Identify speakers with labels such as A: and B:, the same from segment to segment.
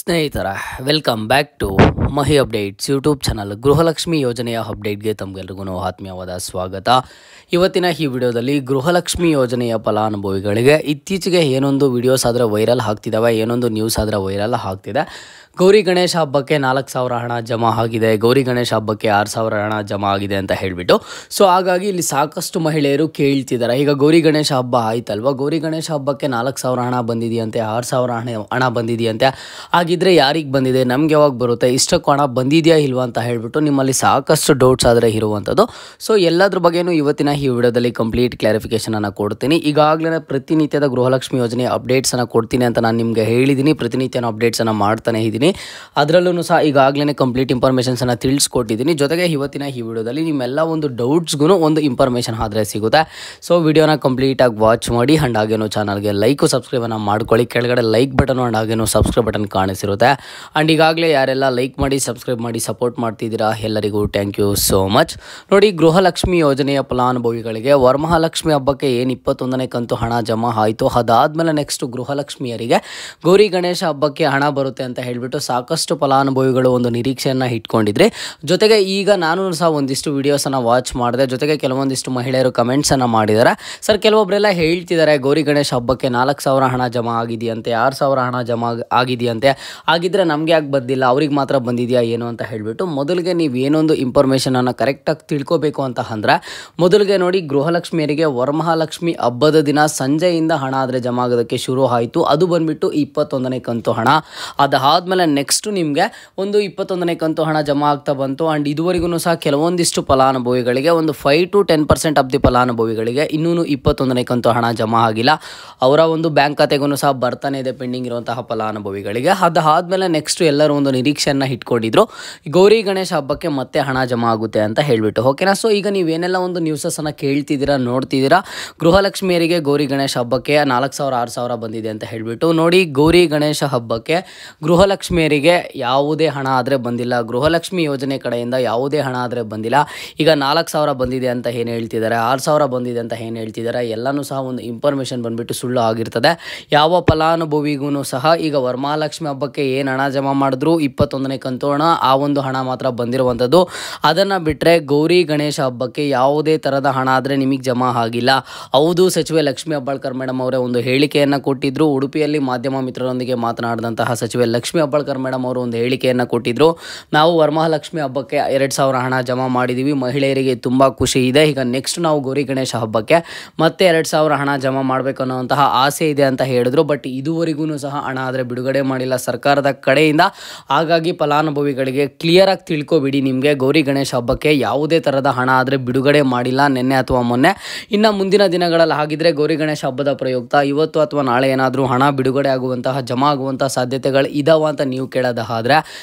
A: ಸ್ನೇಹಿತರ welcome back to Mahi updates YouTube channel. Gruhalakshmi ಯೋಜನೆಯ ಅಪ್ಡೇಟ್ಗೆ ತಮಗೆಲ್ಲರಿಗೂ ಆತ್ಮೀಯವಾದ ಸ್ವಾಗತ. ಇವತ್ತಿನ ಈ ವಿಡಿಯೋದಲ್ಲಿ ಗೃಹಲಕ್ಷ್ಮಿ ಯೋಜನೆಯ ಫಲಾನುಭವಿಗಳಿಗೆ ಇತ್ತೀಚೆಗೆ ಏನೊಂದು ವಿಡಿಯೋಸ್ ಆದರೆ ವೈರಲ್ ಆಗ್ತಿದ್ದಾವೆ, ಏನೊಂದು ನ್ಯೂಸ್ ಆದರೆ ವೈರಲ್ ಆಗ್ತಿದೆ. ಗೌರಿ ಗಣೇಶ ಹಬ್ಬಕ್ಕೆ 4,000 ಹಣ ಜಮಾ ಆಗಿದೆ, ಗೌರಿ ಗಣೇಶ ಹಬ್ಬಕ್ಕೆ 6,000 ಹಣ ಜಮಾ ಆಗಿದೆ ಅಂತ ಹೇಳಿಬಿಟ್ಟು. ಸೊ ಹಾಗಾಗಿ ಇಲ್ಲಿ ಸಾಕಷ್ಟು ಮಹಿಳೆಯರು ಕೇಳ್ತಿದ್ದಾರೆ. ಈಗ ಗೌರಿ ಗಣೇಶ ಹಬ್ಬ ಆಯ್ತಲ್ವ, ಗೌರಿ ಗಣೇಶ ಹಬ್ಬಕ್ಕೆ 4,000 ಹಣ ಬಂದಿದೆಯಂತೆ, 6,000 ಹಣ ಬಂದಿದೆಯಂತೆ. ಹಾಗಿದ್ರೆ ಯಾರಿಗೆ ಬಂದಿದೆ, ನಮ್ಗೆ ಯಾವಾಗ ಬರುತ್ತೆ, ಇಷ್ಟಕ್ಕೂ ಹಣ ಬಂದಿದೆಯಾ ಇಲ್ವಾ ಅಂತ ಹೇಳಿಬಿಟ್ಟು ನಿಮ್ಮಲ್ಲಿ ಸಾಕಷ್ಟು ಡೌಟ್ಸ್ ಆದರೆ ಇರುವಂಥದ್ದು. ಸೊ ಎಲ್ಲದ್ರ ಬಗ್ಗೆನೂ ಇವತ್ತಿನ ಈ ವಿಡಿಯೋದಲ್ಲಿ ಕಂಪ್ಲೀಟ್ ಕ್ಲಾರಿಫಿಕೇಷನನ್ನು ಕೊಡ್ತೀನಿ. ಈಗಾಗಲೇ ಪ್ರತಿನಿತ್ಯದ ಗೃಹಲಕ್ಷ್ಮಿ ಯೋಜನೆ ಅಪ್ಡೇಟ್ಸನ್ನು ಕೊಡ್ತೀನಿ ಅಂತ ನಾನು ನಿಮಗೆ ಹೇಳಿದ್ದೀನಿ. ಪ್ರತಿನಿತ್ಯನ ಅಪ್ಡೇಟ್ಸನ್ನು ಮಾಡ್ತಾನೆ ಇದ್ದೀನಿ. ಅದರಲ್ಲೂ ಸಹ ಈಗಾಗಲೇ ಕಂಪ್ಲೀಟ್ ಇನ್ಫಾರ್ಮೇಷನ್ಸನ್ನು ತಿಳಿಸ್ಕೊಟ್ಟಿದ್ದೀನಿ. ಜೊತೆಗೆ ಇವತ್ತಿನ ಈ ವಿಡಿಯೋದಲ್ಲಿ ನಿಮ್ಮೆಲ್ಲ ಒಂದು ಡೌಟ್ಸ್ಗೂ ಒಂದು ಇನ್ಫಾರ್ಮೇಷನ್ ಆದರೆ ಸಿಗುತ್ತೆ. ಸೊ ವಿಡಿಯೋನ ಕಂಪ್ಲೀಟಾಗಿ ವಾಚ್ ಮಾಡಿ. ಆ್ಯಂಡ್ ಹಾಗೇನು ಚಾನಲ್ಗೆ ಲೈಕು ಸಬ್ಸ್ಕ್ರೈಬನ್ನು ಮಾಡ್ಕೊಳ್ಳಿ. ಕೆಳಗಡೆ ಲೈಕ್ ಬಟನ್ ಆ್ಯಂಡ್ ಹಾಗೇನು ಸಬ್ಸ್ಕ್ರೈಬ್ ಬಟನ್ ಕಾಣಿಸಿರುತ್ತೆ. ಆ್ಯಂಡ್ ಈಗಾಗಲೇ ಯಾರೆಲ್ಲ ಲೈಕ್ ಮಾಡಿ ಸಬ್ಸ್ಕ್ರೈಬ್ ಮಾಡಿ ಸಪೋರ್ಟ್ ಮಾಡ್ತಿದ್ದೀರಾ ಎಲ್ಲರಿಗೂ ಥ್ಯಾಂಕ್ ಯು ಸೋ ಮಚ್. ನೋಡಿ, ಗೃಹಲಕ್ಷ್ಮಿ ಯೋಜನೆಯ ಫಲಾನುಭವಿಗಳಿಗೆ ವರಮಹಾಲಕ್ಷ್ಮಿ ಹಬ್ಬಕ್ಕೆ ಏನು 21ನೇ ಕಂತು ಹಣ ಜಮಾ ಆಯಿತು, ಅದಾದಮೇಲೆ ನೆಕ್ಸ್ಟ್ ಗೃಹಲಕ್ಷ್ಮಿಯರಿಗೆ ಗೌರಿ ಗಣೇಶ ಹಬ್ಬಕ್ಕೆ ಹಣ ಬರುತ್ತೆ ಅಂತ ಹೇಳಿಬಿಟ್ಟು ಸಾಕಷ್ಟು ಫಲಾನುಭವಿಗಳು ಒಂದು ನಿರೀಕ್ಷೆಯನ್ನು ಇಟ್ಕೊಂಡಿದ್ರೆ. ಜೊತೆಗೆ ಈಗ ನಾನು ಸಹ ಒಂದಿಷ್ಟು ವಿಡಿಯೋಸನ್ನು ವಾಚ್ ಮಾಡಿದೆ. ಜೊತೆಗೆ ಕೆಲವೊಂದಿಷ್ಟು ಮಹಿಳೆಯರು ಕಮೆಂಟ್ಸನ್ನು ಮಾಡಿದ್ದಾರೆ. ಸರ್, ಕೆಲವೊಬ್ಬರೆಲ್ಲ ಹೇಳ್ತಿದ್ದಾರೆ ಗೌರಿ ಗಣೇಶ ಹಬ್ಬಕ್ಕೆ 4,000 ಹಣ ಜಮಾ ಆಗಿದೆಯಂತೆ, 6,000 ಹಣ ಜಮಾ ಆಗಿದೆಯಂತೆ. ಹಾಗಿದ್ರೆ ನಮಗೆ ಯಾಕೆ ಬಂದಿಲ್ಲ, ಅವ್ರಿಗೆ ಮಾತ್ರ ಬಂದಿದೆಯಾ ಏನು ಅಂತ ಹೇಳಿಬಿಟ್ಟು ಮೊದಲಿಗೆ ನೀವು ಏನೊಂದು ಇನ್ಫಾರ್ಮೇಷನನ್ನು ಕರೆಕ್ಟಾಗಿ ತಿಳ್ಕೊಬೇಕು ಅಂತ ಅಂದರೆ ಮೊದಲಿಗೆ ನೋಡಿ, ಗೃಹಲಕ್ಷ್ಮಿಯರಿಗೆ ವರಮಹಾಲಕ್ಷ್ಮಿ ಹಬ್ಬದ ದಿನ ಸಂಜೆಯಿಂದ ಹಣ ಆದರೆ ಜಮಾ ಆಗೋದಕ್ಕೆ ಶುರು ಆಯಿತು. ಅದು ಬಂದುಬಿಟ್ಟು 21ನೇ ಕಂತು ಹಣ. ಅದಾದಮೇಲೆ ನೆಕ್ಸ್ಟು ನಿಮಗೆ ಒಂದು 21ನೇ ಕಂತು ಹಣ ಜಮಾ ಆಗ್ತಾ ಬಂತು. ಆ್ಯಂಡ್ ಇದುವರೆಗೂ ಸಹ ಕೆಲವೊಂದಿಷ್ಟು ಫಲಾನುಭವಿಗಳಿಗೆ ಒಂದು 5 to 10% ಆಫ್ ದಿ ಫಲಾನುಭವಿಗಳಿಗೆ ಇನ್ನೂ 21ನೇ ಕಂತು ಹಣ ಜಮಾ ಆಗಿಲ್ಲ. ಅವರ ಒಂದು ಬ್ಯಾಂಕ್ ಖಾತೆಗೂ ಸಹ ಬರ್ತಾನೆ ಇದೆ ಪೆಂಡಿಂಗ್ ಇರುವಂತಹ ಫಲಾನುಭವಿಗಳಿಗೆ. ಅದಾದಮೇಲೆ ನೆಕ್ಸ್ಟ್ ಎಲ್ಲರೂ ಒಂದು ನಿರೀಕ್ಷೆಯನ್ನು ಇಟ್ಕೊಂಡಿದ್ರು, ಗೌರಿ ಗಣೇಶ ಹಬ್ಬಕ್ಕೆ ಮತ್ತೆ ಹಣ ಜಮಾ ಆಗುತ್ತೆ ಅಂತ ಹೇಳಿಬಿಟ್ಟು. ಓಕೆನಾ? ಸೊ ಈಗ ನೀವೇನೆಲ್ಲ ಒಂದು ನ್ಯೂಸಸ್ಸನ್ನು ಕೇಳ್ತಿದ್ದೀರಾ, ನೋಡ್ತಿದ್ದೀರಾ, ಗೃಹಲಕ್ಷ್ಮಿಯರಿಗೆ ಗೌರಿ ಗಣೇಶ ಹಬ್ಬಕ್ಕೆ 4,000 6,000 ಬಂದಿದೆ ಅಂತ ಹೇಳಿಬಿಟ್ಟು. ನೋಡಿ, ಗೌರಿ ಗಣೇಶ ಹಬ್ಬಕ್ಕೆ ಗೃಹಲಕ್ಷ್ಮಿಯರಿಗೆ ಯಾವುದೇ ಹಣ ಆದರೆ ಬಂದಿಲ್ಲ. ಗೃಹಲಕ್ಷ್ಮಿ ಯೋಜನೆ ಕಡೆಯಿಂದ ಯಾವುದೇ ಹಣ ಆದರೆ ಬಂದಿಲ್ಲ. ಈಗ 4,000 ಬಂದಿದೆ ಅಂತ ಏನು ಹೇಳ್ತಿದ್ದಾರೆ, 6,000 ಬಂದಿದೆ ಅಂತ ಏನು ಹೇಳ್ತಿದ್ದಾರೆ, ಎಲ್ಲನೂ ಸಹ ಒಂದು ಇನ್ಫಾರ್ಮೇಷನ್ ಬಂದುಬಿಟ್ಟು ಸುಳ್ಳು ಆಗಿರ್ತದೆ. ಯಾವ ಫಲಾನುಭವಿಗೂ ಸಹ ಈಗ ವರಮಹಾಲಕ್ಷ್ಮಿ ಹಬ್ಬಕ್ಕೆ ಏನು ಹಣ ಜಮಾ ಮಾಡಿದ್ರು 21ನೇ ಕಂತು ಹಣ, ಆ ಒಂದು ಹಣ ಮಾತ್ರ ಬಂದಿರುವಂಥದ್ದು. ಅದನ್ನು ಬಿಟ್ಟರೆ ಗೌರಿ ಗಣೇಶ ಹಬ್ಬಕ್ಕೆ ಯಾವುದೇ ಥರದ ಹಣ ಆದರೆ ನಿಮಗೆ ಜಮಾ ಆಗಿಲ್ಲ. ಹೌದು, ಸಚಿವೆ ಲಕ್ಷ್ಮೀ ಹೆಬ್ಬಾಳ್ಕರ್ ಮೇಡಮ್ ಅವರೇ ಒಂದು ಹೇಳಿಕೆಯನ್ನು ಕೊಟ್ಟಿದ್ದರು. ಉಡುಪಿಯಲ್ಲಿ ಮಾಧ್ಯಮ ಮಿತ್ರರೊಂದಿಗೆ ಮಾತನಾಡಿದಂತಹ ಸಚಿವೆ ಲಕ್ಷ್ಮೀ ಹೆಬ್ಬಾಳ್ಕರ್ ಮೇಡಮ್ ಅವರು ಒಂದು ಹೇಳಿಕೆಯನ್ನು ಕೊಟ್ಟಿದ್ದರು. ನಾವು ವರಮಹಾಲಕ್ಷ್ಮಿ ಹಬ್ಬಕ್ಕೆ 2,000 ಹಣ ಜಮಾ ಮಾಡಿದ್ದೀವಿ, ಮಹಿಳೆಯರಿಗೆ ತುಂಬ ಖುಷಿ ಇದೆ. ಈಗ ನೆಕ್ಸ್ಟ್ ನಾವು ಗೌರಿ ಗಣೇಶ ಹಬ್ಬಕ್ಕೆ ಮತ್ತೆ 2,000 ಹಣ ಜಮಾ ಮಾಡಬೇಕು ಅನ್ನೋಂತಹ ಆಸೆ ಇದೆ ಅಂತ ಹೇಳಿದ್ರು. ಬಟ್ ಇದುವರೆಗೂ ಸಹ ಹಣ ಆದರೆ ಬಿಡುಗಡೆ ಮಾಡಿಲ್ಲ ಸರ್ಕಾರದ ಕಡೆಯಿಂದ. ಹಾಗಾಗಿ ಫಲಾನುಭವಿಗಳಿಗೆ ಕ್ಲಿಯರಾಗಿ ತಿಳ್ಕೊಬಿಡಿ, ನಿಮಗೆ ಗೌರಿ ಗಣೇಶ ಹಬ್ಬಕ್ಕೆ ಯಾವುದೇ ಥರದ ಹಣ ಆದರೆ ಬಿಡುಗಡೆ ಮಾಡಿಲ್ಲ ನಿನ್ನೆ ಅಥವಾ ಮೊನ್ನೆ. ಇನ್ನು ಮುಂದಿನ ದಿನಗಳಲ್ಲಿ ಆಗಿದ್ದರೆ ಗೌರಿ ಗಣೇಶ ಹಬ್ಬದ ಪ್ರಯುಕ್ತ ಇವತ್ತು ಅಥವಾ ನಾಳೆ ಏನಾದರೂ ಹಣ ಬಿಡುಗಡೆ ಆಗುವಂತಹ ಜಮಾ ಆಗುವಂತಹ ಸಾಧ್ಯತೆಗಳು ಇದಾವ ಅಂತ ನೀವು ಕೇಳೋದಾದರೆ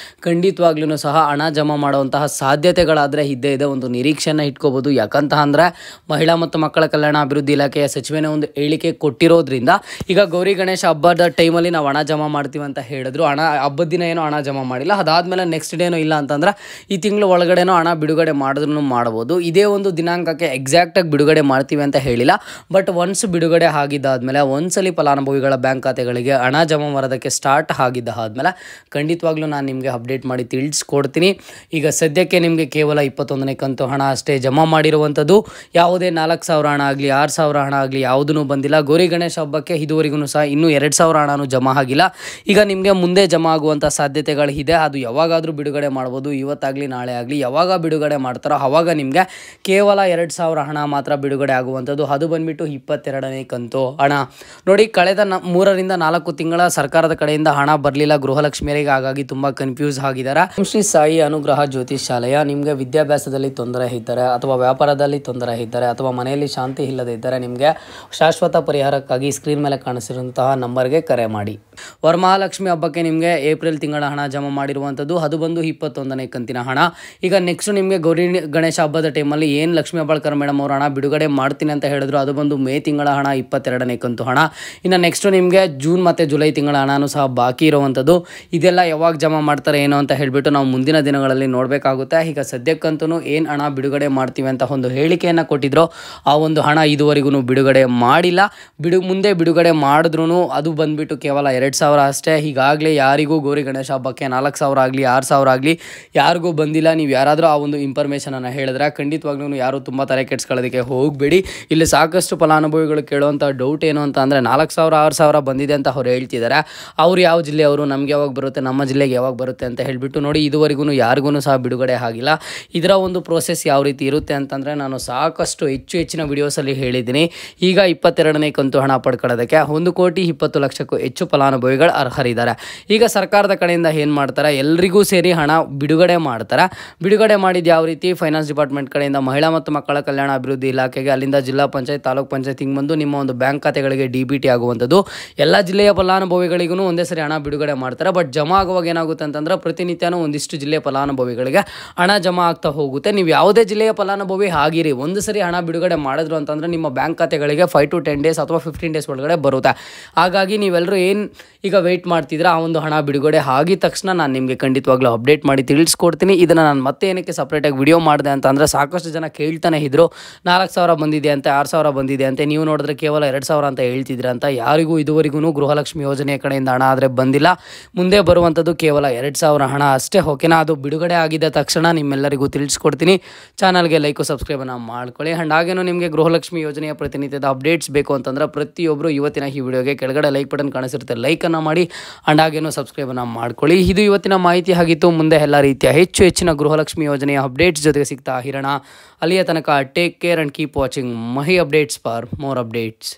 A: ಖಂಡಿತವಾಗ್ಲೂ ಸಹ ಹಣ ಜಮಾ ಮಾಡುವಂತಹ ಸಾಧ್ಯತೆಗಳಾದರೆ ಇದ್ದೇ ಇದೆ. ಒಂದು ನಿರೀಕ್ಷೆಯನ್ನು ಇಟ್ಕೋಬೋದು. ಯಾಕಂತ ಅಂದರೆ ಮಹಿಳಾ ಮತ್ತು ಮಕ್ಕಳ ಕಲ್ಯಾಣ ಅಭಿವೃದ್ಧಿ ಇಲಾಖೆಯ ಸಚಿವನೇ ಒಂದು ಹೇಳಿಕೆ ಕೊಟ್ಟಿರೋದ್ರಿಂದ ಈಗ ಗೌರಿ ಗಣೇಶ ಹಬ್ಬದ ಟೈಮಲ್ಲಿ ನಾವು ಹಣ ಜಮಾ ಮಾಡ್ತೀವಿ ಅಂತ ಹೇಳಿದ್ರು. ಹಬ್ಬದ ದಿನ ಏನೋ ಹಣ ಜಮಾ ಮಾಡಿಲ್ಲ, ಅದಾದಮೇಲೆ ನೆಕ್ಸ್ಟ್ ಡೇನೋ ಇಲ್ಲ ಅಂತಂದ್ರೆ ಈ ತಿಂಗಳು ಒಳಗಡೆನೋ ಹಣ ಬಿಡುಗಡೆ ಮಾಡಿದ್ರೂ ಮಾಡ್ಬೋದು. ಇದೇ ಒಂದು ದಿನಾಂಕಕ್ಕೆ ಎಕ್ಸಾಕ್ಟಾಗಿ ಬಿಡುಗಡೆ ಮಾಡ್ತೀವಿ ಅಂತ ಹೇಳಿಲ್ಲ. ಬಟ್ ಒನ್ಸ್ ಬಿಡುಗಡೆ ಆಗಿದ್ದಾದಮೇಲೆ ಒಂದ್ಸಲಿ ಫಲಾನುಭವಿಗಳ ಬ್ಯಾಂಕ್ ಖಾತೆಗಳಿಗೆ ಹಣ ಜಮಾ ಮಾಡೋದಕ್ಕೆ ಸ್ಟಾರ್ಟ್ ಆಗಿದ್ದಾದಮೇಲೆ ಖಂಡಿತವಾಗ್ಲೂ ನಾನು ನಿಮಗೆ ಅಪ್ಡೇಟ್ ಮಾಡಿ ತಿಳಿಸ್ಕೊಡ್ತೀನಿ. ಈಗ ಸದ್ಯಕ್ಕೆ ನಿಮಗೆ ಕೇವಲ 21ನೇ ಕಂತು ಹಣ ಅಷ್ಟೇ ಜಮಾ ಮಾಡಿರುವಂಥದ್ದು. ಯಾವುದೇ 4,000 ಹಣ ಆಗಲಿ 6,000 ಹಣ ಆಗಲಿ ಯಾವುದೂ ಬಂದಿಲ್ಲ. ಗೌರಿ ಗಣೇಶ ಹಬ್ಬಕ್ಕೆ ಇದುವರೆಗೂ ಸಹ ಇನ್ನೂ 2,000 ಹಣನೂ ಜಮಾ ಆಗಿಲ್ಲ. ಈಗ ನಿಮಗೆ ಮುಂದೆ ಜಮಾ ಆಗುವಂಥ ಸಾಧ್ಯತೆಗಳು ಇದೆ. ಅದು ಯಾವಾಗಾದರೂ ಬಿಡುಗಡೆ ಮಾಡ್ಬೋದು, ಇವತ್ತಾಗಲಿ ನಾಳೆ ಆಗಲಿ. ಯಾವಾಗ ಬಿಡುಗಡೆ ಮಾಡ್ತಾರೋ ಆವಾಗ ನಿಮಗೆ ಕೇವಲ 2,000 ಹಣ ಮಾತ್ರ ಬಿಡುಗಡೆ ಆಗುವಂಥದ್ದು. ಅದು ಬಂದುಬಿಟ್ಟು 22ನೇ ಕಂತು ಹಣ. ನೋಡಿ, ಕಳೆದ 3ರಿಂದ 4 ತಿಂಗಳ ಸರ್ಕಾರದ ಕಡೆಯಿಂದ ಹಣ ಬರಲಿಲ್ಲ ಗೃಹಲಕ್ಷ್ಮಿಯರಿಗೆ. ಹಾಗಾಗಿ ತುಂಬ ಕನ್ಫ್ಯೂಸ್ ಆಗಿದ್ದಾರೆ. ಶ್ರೀ ಸಾಯಿ ಅನುಗ್ರಹ ಜ್ಯೋತಿಷ್ ಶಾಲೆಯ ನಿಮಗೆ ವಿದ್ಯಾಭ್ಯಾಸದಲ್ಲಿ ತೊಂದರೆ ಇದ್ದರೆ ಅಥವಾ ವ್ಯಾಪಾರದಲ್ಲಿ ತೊಂದರೆ ಇದ್ದರೆ ಅಥವಾ ಮನೆಯಲ್ಲಿ ಶಾಂತಿ ಇಲ್ಲದೆ ಇದ್ದರೆ ನಿಮಗೆ ಶಾಶ್ವತ ಪರಿಹಾರಕ್ಕಾಗಿ ಸ್ಕ್ರೀನ್ ಮೇಲೆ ಕಾಣಿಸಿರುವಂತಹ ನಂಬರ್ಗೆ ಕರೆ ಮಾಡಿ. ವರಮಹಾಲಕ್ಷ್ಮಿ ಹಬ್ಬಕ್ಕೆ ನಿಮಗೆ ಏಪ್ರಿಲ್ ತಿಂಗಳ ಹಣ ಜಮಾ ಮಾಡಿರುವಂಥದ್ದು. ಅದು ಬಂದು 21ನೇ ಕಂತಿನ ಹಣ. ಈಗ ನೆಕ್ಸ್ಟ್ ನಿಮಗೆ ಗೌರಿ ಗಣೇಶ ಹಬ್ಬದ ಟೈಮಲ್ಲಿ ಏನು ಲಕ್ಷ್ಮೀ ಹೆಬ್ಬಾಳ್ಕರ್ ಮೇಡಮ್ ಅವರು ಹಣ ಬಿಡುಗಡೆ ಮಾಡ್ತೀನಿ ಅಂತ ಹೇಳಿದ್ರು, ಅದು ಬಂದು ಮೇ ತಿಂಗಳ ಹಣ 22ನೇ ಕಂತು ಹಣ. ಇನ್ನು ನೆಕ್ಸ್ಟ್ ನಿಮಗೆ ಜೂನ್ ಮತ್ತು ಜುಲೈ ತಿಂಗಳ ಹಣನೂ ಸಹ ಬಾಕಿ ಇರುವಂಥದ್ದು. ಇದೆಲ್ಲ ಯಾವಾಗ ಜಮಾ ಮಾಡ್ತಾರೆ ಏನೋ ಅಂತ ಹೇಳಿಬಿಟ್ಟು ನಾವು ಮುಂದಿನ ದಿನಗಳಲ್ಲಿ ನೋಡಬೇಕಾಗುತ್ತೆ. ಈಗ ಸದ್ಯಕ್ಕಂತೂ ಏನು ಹಣ ಬಿಡುಗಡೆ ಮಾಡ್ತೀವಿ ಅಂತ ಒಂದು ಹೇಳಿಕೆಯನ್ನು ಕೊಟ್ಟಿದ್ರು, ಆ ಒಂದು ಹಣ ಇದುವರೆಗೂ ಬಿಡುಗಡೆ ಮಾಡಿಲ್ಲ. ಮುಂದೆ ಬಿಡುಗಡೆ ಮಾಡಿದ್ರೂ ಅದು ಬಂದುಬಿಟ್ಟು ಕೇವಲ 2,000 ಅಷ್ಟೇ. ಈಗಾಗಲೇ ಯಾರಿಗೂ ಗೌರಿ ಗಣೇಶ ಹಬ್ಬಕ್ಕೆ 4,000 ಆಗಲಿ 6,000 ಆಗಲಿ ಯಾರಿಗೂ ಬಂದಿಲ್ಲ. ನೀವು ಯಾರಾದರೂ ಆ ಒಂದು ಇನ್ಫಾರ್ಮೇಷನನ್ನು ಹೇಳಿದ್ರೆ ಖಂಡಿತವಾಗ್ಲೂ ಯಾರು ತುಂಬ ತಲೆ ಕೆಡಿಸ್ಕೊಳ್ಳೋದಕ್ಕೆ ಹೋಗಬೇಡಿ. ಇಲ್ಲಿ ಸಾಕಷ್ಟು ಫಲಾನುಭವಿಗಳು ಕೇಳುವಂಥ ಡೌಟ್ ಏನು ಅಂತ ಅಂದರೆ 4,000 6,000 ಬಂದಿದೆ ಅಂತ ಅವ್ರು ಹೇಳ್ತಿದ್ದಾರೆ. ಅವ್ರು ಯಾವ ಜಿಲ್ಲೆಯವರು, ನಮಗೆ ಯಾವಾಗ ಬರುತ್ತೆ, ನಮ್ಮ ಜಿಲ್ಲೆಗೆ ಯಾವಾಗ ಬರುತ್ತೆ ಅಂತ ಹೇಳಿಬಿಟ್ಟು ನೋಡಿ ಇದುವರೆಗೂ ಯಾರಿಗೂ ಸಹ ಬಿಡುಗಡೆ ಆಗಿಲ್ಲ. ಇದರ ಒಂದು ಪ್ರೋಸೆಸ್ ಯಾವ ರೀತಿ ಇರುತ್ತೆ ಅಂತಂದರೆ ನಾನು ಸಾಕಷ್ಟು ಹೆಚ್ಚಿನ ವಿಡಿಯೋಸಲ್ಲಿ ಹೇಳಿದ್ದೀನಿ. ಈಗ 22ನೇ ಕಂತು ಹಣ ಪಡ್ಕೊಳ್ಳೋದಕ್ಕೆ 1,20,00,000ಕ್ಕೂ ಹೆಚ್ಚು ಫಲಾನುಭವಿಗಳು ಅರ್ಹರಿದ್ದಾರೆ. ಈಗ ಸರ್ಕಾರದ ಕಡೆಯಿಂದ ಏನು ಮಾಡ್ತಾರೆ, ಎಲ್ರಿಗೂ ಸೇರಿ ಹಣ ಬಿಡುಗಡೆ ಮಾಡ್ತಾರೆ. ಬಿಡುಗಡೆ ಮಾಡಿದ್ದು ಯಾವ ರೀತಿ, ಫೈನಾನ್ಸ್ ಡಿಪಾರ್ಟ್ಮೆಂಟ್ ಕಡೆಯಿಂದ ಮಹಿಳಾ ಮತ್ತು ಮಕ್ಕಳ ಕಲ್ಯಾಣ ಅಭಿವೃದ್ಧಿ ಇಲಾಖೆಗೆ, ಅಲ್ಲಿಂದ ಜಿಲ್ಲಾ ಪಂಚಾಯತ್, ತಾಲೂಕ್ ಪಂಚಾಯತ್ ಹಿಂಗೆ ಬಂದು ನಿಮ್ಮ ಒಂದು ಬ್ಯಾಂಕ್ ಖಾತೆಗಳಿಗೆ DBT ಆಗುವಂಥದ್ದು. ಎಲ್ಲ ಜಿಲ್ಲೆಯ ಫಲಾನುಭವಿಗಳಿಗೂ ಒಂದೇ ಸರಿ ಹಣ ಬಿಡುಗಡೆ ಮಾಡ್ತಾರೆ. ಬಟ್ ಜಮಾ ಆಗುವಾಗ ಏನಾಗುತ್ತೆ ಅಂತಂದ್ರೆ ಪ್ರತಿನಿತ್ಯನೂ ಒಂದಿಷ್ಟು ಜಿಲ್ಲೆಯ ಫಲಾನುಭವಿಗಳಿಗೆ ಹಣ ಜಮಾ ಆಗ್ತಾ ಹೋಗುತ್ತೆ. ನೀವು ಯಾವುದೇ ಜಿಲ್ಲೆಯ ಫಲಾನುಭವಿ ಆಗಿರಿ, ಒಂದು ಸರಿ ಹಣ ಬಿಡುಗಡೆ ಮಾಡಿದ್ರು ಅಂತಂದರೆ ನಿಮ್ಮ ಬ್ಯಾಂಕ್ ಖಾತೆಗಳಿಗೆ 5 to 10 days ಅಥವಾ 15 days ಒಳಗಡೆ ಬರುತ್ತೆ. ಹಾಗಾಗಿ ನೀವೆಲ್ಲರೂ ಏನು ಈಗ ವೆಯ್ಟ್ ಮಾಡ್ತಿದ್ರೆ ಆ ಒಂದು ಹಣ ಬಿಡುಗಡೆ ಆಗಿದ ತಕ್ಷಣ ನಾನು ನಿಮಗೆ ಖಂಡಿತವಾಗ್ಲೂ ಅಪ್ಡೇಟ್ ಮಾಡಿ ತಿಳಿಸ್ಕೊಡ್ತೀನಿ. ಇದನ್ನು ನಾನು ಮತ್ತೆ ಏನಕ್ಕೆ ಸಪ್ರೇಟಾಗಿ ವಿಡಿಯೋ ಮಾಡಿದೆ ಅಂತಂದರೆ ಸಾಕಷ್ಟು ಜನ ಕೇಳ್ತಾನೆ ಇದ್ರು 4,000 ಬಂದಿದೆ ಅಂತ, 6,000 ಬಂದಿದೆ ಅಂತೆ, ನೀವು ನೋಡಿದ್ರೆ ಕೇವಲ 2,000 ಅಂತ ಹೇಳ್ತಿದ್ರೆ ಅಂತ. ಯಾರಿಗೂ ಇದುವರೆಗೂ ಗೃಹಲಕ್ಷ್ಮಿ ಯೋಜನೆಯ ಕಡೆಯಿಂದ ಹಣ ಆದರೆ ಬಂದಿಲ್ಲ. ಮುಂದೆ ಬರುವಂಥದ್ದು ಕೇವಲ 2,000 ಹಣ ಅಷ್ಟೇ. ಓಕೆನಾ? ಅದು ಬಿಡುಗಡೆ ಆಗಿದ್ದ ತಕ್ಷಣ ನಿಮ್ಮೆಲ್ಲರಿಗೂ ತಿಳಿಸ್ಕೊಡ್ತೀನಿ. ಚಾನಲ್ಗೆ ಲೈಕು ಸಬ್ಸ್ಕ್ರೈಬನ್ನು ಮಾಡ್ಕೊಳ್ಳಿ. ಆ್ಯಂಡ್ ಹಾಗೇನು ನಿಮಗೆ ಗೃಹಲಕ್ಷ್ಮಿ ಯೋಜನೆಯ ಪ್ರತಿನಿತ್ಯದ ಅಪ್ಡೇಟ್ಸ್ ಬೇಕು ಅಂತಂದರೆ ಪ್ರತಿಯೊಬ್ಬರು ಇವತ್ತಿನ ಈ ವಿಡಿಯೋಗೆ ಕೆಳಗಡೆ ಲೈಕ್ ಬಟನ್ ಕಾಣಿಸಿರುತ್ತೆ, ಲೈಕನ್ನು ಮಾಡಿ. ಆ್ಯಂಡ್ ಹಾಗೇನು ಸಬ್ಸ್ಕ್ರೈಬನ್ನು ಮಾಡ್ಕೊಳ್ಳಿ. ಇದು ಇವತ್ತಿನ ಮಾಹಿತಿ ಆಗಿತ್ತು. ಮುಂದೆ ಎಲ್ಲ ರೀತಿಯ ಹೆಚ್ಚಿನ ಗೃಹಲಕ್ಷ್ಮಿ ಯೋಜನೆಯ ಅಪ್ಡೇಟ್ಸ್ ಜೊತೆಗೆ ಸಿಗ್ತಾ ಇರೋಣ. ಅಲ್ಲಿಯ ತನಕ take care and keep watching Mahi updates for more updates.